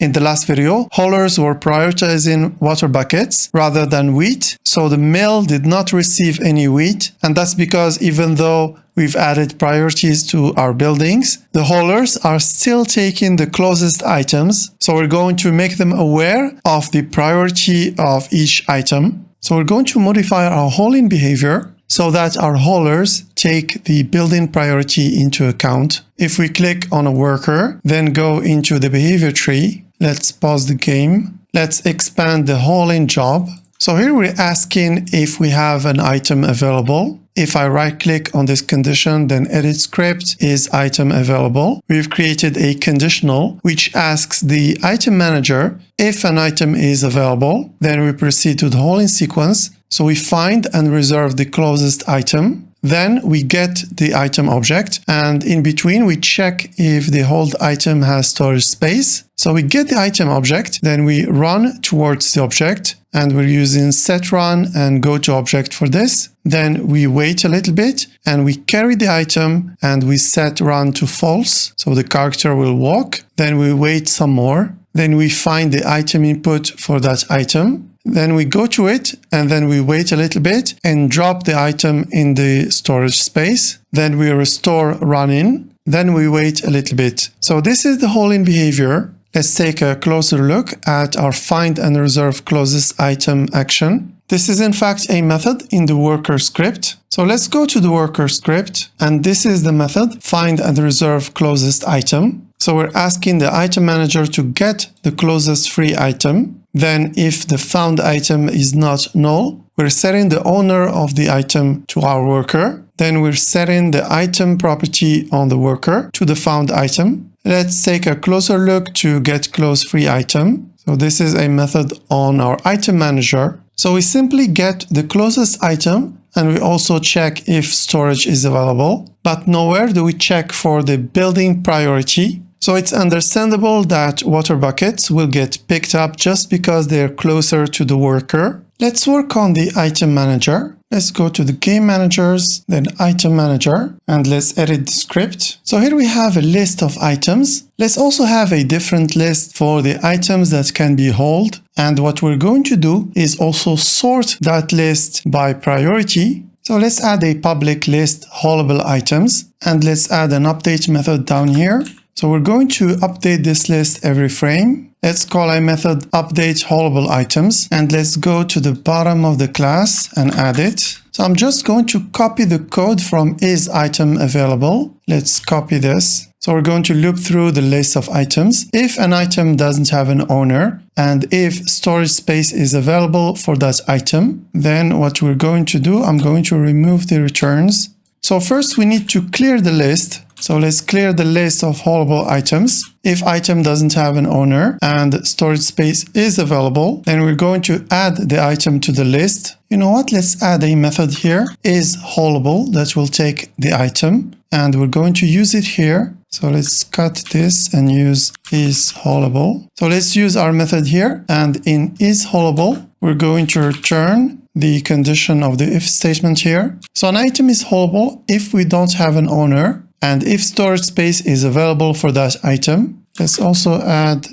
In the last video, haulers were prioritizing water buckets rather than wheat, so the mill did not receive any wheat, and that's because even though we've added priorities to our buildings, the haulers are still taking the closest items, so we're going to make them aware of the priority of each item. So we're going to modify our hauling behavior so that our haulers take the building priority into account. If we click on a worker, then go into the behavior tree, let's pause the game. Let's expand the hauling job. So here we're asking if we have an item available. If I right click on this condition, then edit script is item available. We've created a conditional which asks the item manager if an item is available. Then we proceed to the hauling sequence. So we find and reserve the closest item. Then we get the item object, and in between we check if the hold item has storage space. So we get the item object, then we run towards the object, and we're using setRun and goToObject for this. Then we wait a little bit and we carry the item and we set run to false, so the character will walk. Then we wait some more. Then we find the item input for that item. Then we go to it and then we wait a little bit and drop the item in the storage space. Then we restore running. Then we wait a little bit. So this is the hauling behavior. Let's take a closer look at our find and reserve closest item action. This is in fact a method in the worker script. So let's go to the worker script, and this is the method find and reserve closest item. So we're asking the item manager to get the closest free item. Then if the found item is not null, we're setting the owner of the item to our worker. Then we're setting the item property on the worker to the found item. Let's take a closer look to get close free item. So this is a method on our item manager. So we simply get the closest item and we also check if storage is available, but nowhere do we check for the building priority. So it's understandable that water buckets will get picked up just because they're closer to the worker. Let's work on the item manager. Let's go to the game managers, then item manager, and let's edit the script. So here we have a list of items. Let's also have a different list for the items that can be hauled. And what we're going to do is also sort that list by priority. So let's add a public list haulable items, and let's add an update method down here. So we're going to update this list every frame. Let's call a method update haulable items, and let's go to the bottom of the class and add it. So I'm just going to copy the code from is item available. Let's copy this. So we're going to loop through the list of items. If an item doesn't have an owner and if storage space is available for that item, then what we're going to do, I'm going to remove the returns. So first we need to clear the list. So let's clear the list of haulable items. If item doesn't have an owner and storage space is available, then we're going to add the item to the list. You know what? Let's add a method here, is haulable, that will take the item, and we're going to use it here. So let's cut this and use is haulable. So let's use our method here, and in is haulable, we're going to return the condition of the if statement here. So an item is haulable if we don't have an owner and if storage space is available for that item. Let's also add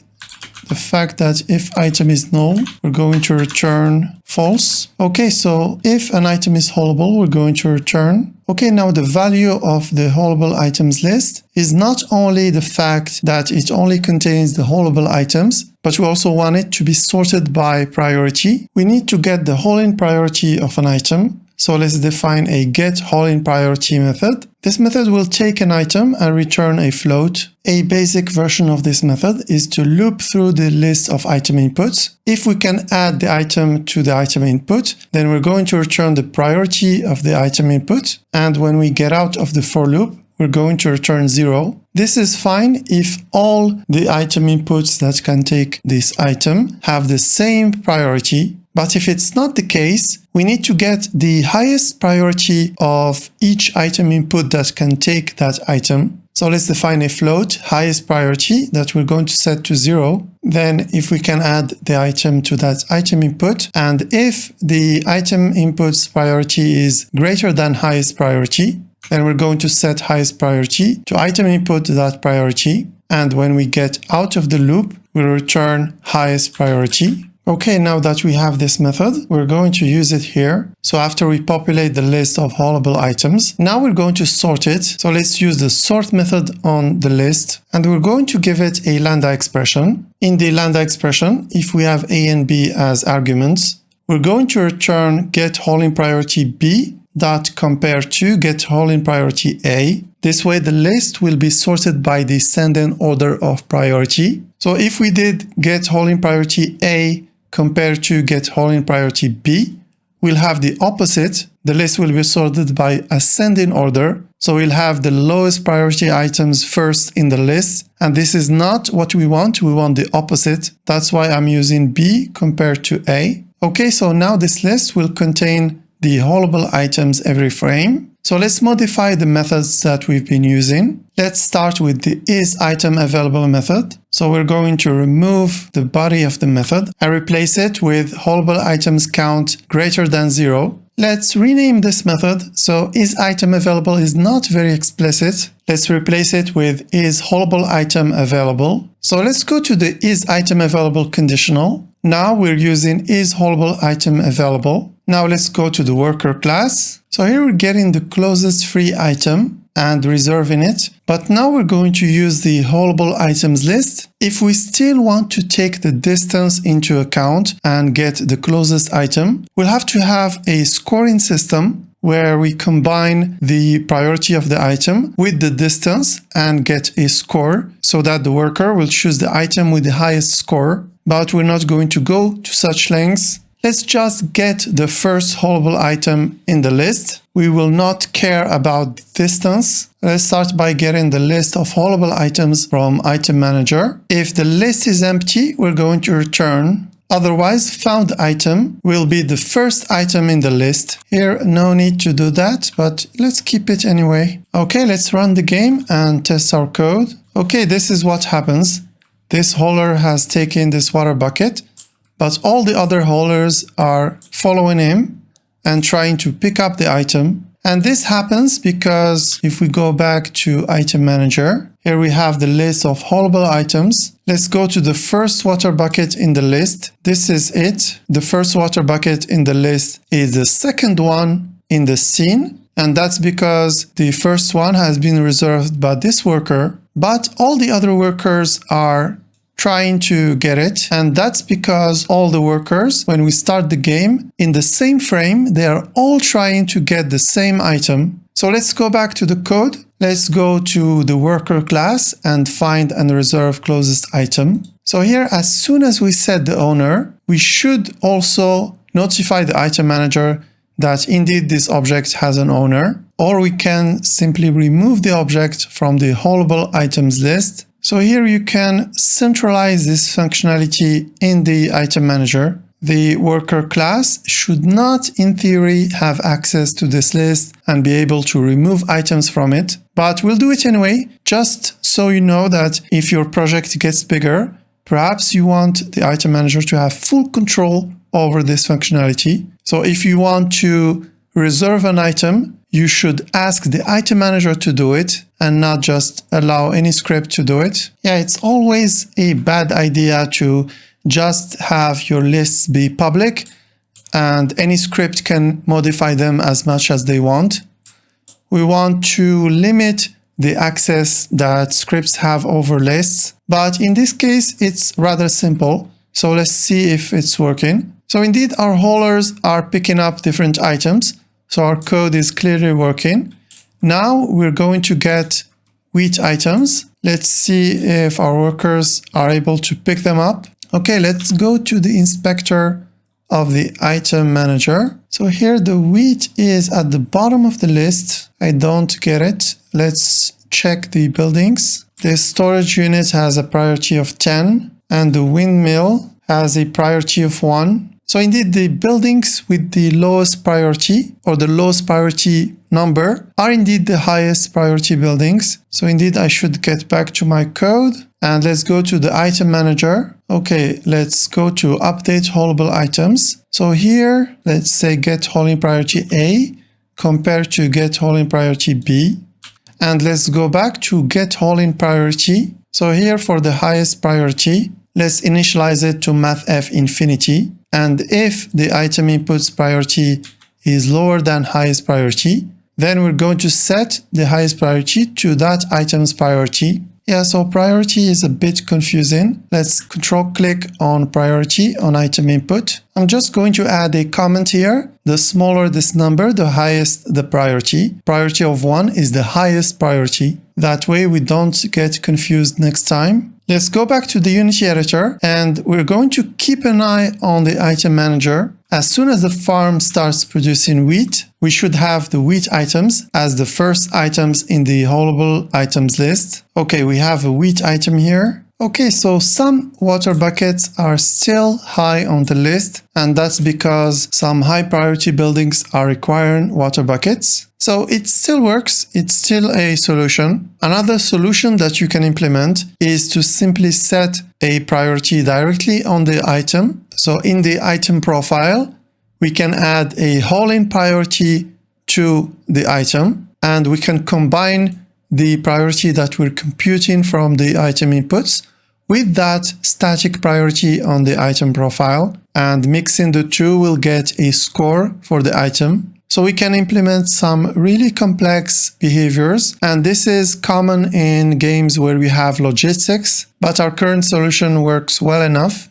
the fact that if item is null, we're going to return false. Okay, so if an item is haulable, we're going to return. Okay, now the value of the haulable items list is not only the fact that it only contains the haulable items, but we also want it to be sorted by priority. We need to get the hauling priority of an item. So let's define a get hauling priority method. This method will take an item and return a float. A basic version of this method is to loop through the list of item inputs. If we can add the item to the item input, then we're going to return the priority of the item input. And when we get out of the for loop, we're going to return 0. This is fine if all the item inputs that can take this item have the same priority. But if it's not the case, we need to get the highest priority of each item input that can take that item. So let's define a float, highest priority, that we're going to set to 0. Then if we can add the item to that item input, and if the item input's priority is greater than highest priority, then we're going to set highest priority to item input that priority. And when we get out of the loop, we return highest priority. Okay, now that we have this method, we're going to use it here. So after we populate the list of haulable items, now we're going to sort it. So let's use the sort method on the list, and we're going to give it a lambda expression. In the lambda expression, if we have A and B as arguments, we're going to return get hauling priority B dot compare to get hauling priority A. This way the list will be sorted by the descending order of priority. So if we did get hauling priority A compared to get hauling priority B, we'll have the opposite. The list will be sorted by ascending order. So we'll have the lowest priority items first in the list. And this is not what we want. We want the opposite. That's why I'm using B compared to A. Okay, so now this list will contain the haulable items every frame. So let's modify the methods that we've been using. Let's start with the isItemAvailable method. So we're going to remove the body of the method and replace it with haulable items count greater than 0. Let's rename this method. So isItemAvailable is not very explicit. Let's replace it with isHaulableItemAvailable. So let's go to the isItemAvailable conditional. Now we're using isHaulableItemAvailable. Now let's go to the worker class. So here we're getting the closest free item and reserving it. But now we're going to use the haulable items list. If we still want to take the distance into account and get the closest item, we'll have to have a scoring system where we combine the priority of the item with the distance and get a score so that the worker will choose the item with the highest score. But we're not going to go to such lengths. Let's just get the first haulable item in the list. We will not care about distance. Let's start by getting the list of haulable items from Item Manager. If the list is empty, we're going to return. Otherwise, found item will be the first item in the list. Here, no need to do that, but let's keep it anyway. Okay, let's run the game and test our code. Okay, this is what happens. This hauler has taken this water bucket, but all the other haulers are following him and trying to pick up the item. And this happens because if we go back to Item Manager, here we have the list of haulable items. Let's go to the first water bucket in the list. This is it. The first water bucket in the list is the second one in the scene. And that's because the first one has been reserved by this worker, but all the other workers are trying to get it, and that's because all the workers, when we start the game, in the same frame, they are all trying to get the same item. So let's go back to the code. Let's go to the worker class and find and reserve closest item. So here, as soon as we set the owner, we should also notify the item manager that indeed this object has an owner, or we can simply remove the object from the haulable items list. So here you can centralize this functionality in the item manager. The worker class should not, in theory, have access to this list and be able to remove items from it. But we'll do it anyway, just so you know that if your project gets bigger, perhaps you want the item manager to have full control over this functionality. So if you want to reserve an item, you should ask the item manager to do it and not just allow any script to do it. Yeah, it's always a bad idea to just have your lists be public and any script can modify them as much as they want. We want to limit the access that scripts have over lists, but in this case, it's rather simple. So let's see if it's working. So indeed, our haulers are picking up different items. So our code is clearly working. Now we're going to get wheat items. Let's see if our workers are able to pick them up. Okay, let's go to the inspector of the item manager. So here the wheat is at the bottom of the list. I don't get it. Let's check the buildings. The storage unit has a priority of 10 and the windmill has a priority of 1. So indeed, the buildings with the lowest priority or the lowest priority number are indeed the highest priority buildings. So indeed, I should get back to my code and let's go to the item manager. Okay, let's go to update haulable items. So here, let's say get hauling priority A compared to get hauling priority B. And let's go back to get hauling priority. So here for the highest priority, let's initialize it to mathf infinity. And if the item input's priority is lower than highest priority, then we're going to set the highest priority to that item's priority. Yeah, so priority is a bit confusing. Let's control click on priority on item input. I'm just going to add a comment here. The smaller this number, the highest the priority. Priority of 1 is the highest priority. That way we don't get confused next time. Let's go back to the Unity editor and we're going to keep an eye on the item manager. As soon as the farm starts producing wheat, we should have the wheat items as the first items in the haulable items list. Okay, we have a wheat item here. Okay, so some water buckets are still high on the list, and that's because some high priority buildings are requiring water buckets. So it still works, it's still a solution. Another solution that you can implement is to simply set a priority directly on the item. So in the item profile, we can add a hauling priority to the item, and we can combine the priority that we're computing from the item inputs with that static priority on the item profile, and mixing the two will get a score for the item. So we can implement some really complex behaviors, and this is common in games where we have logistics, but our current solution works well enough.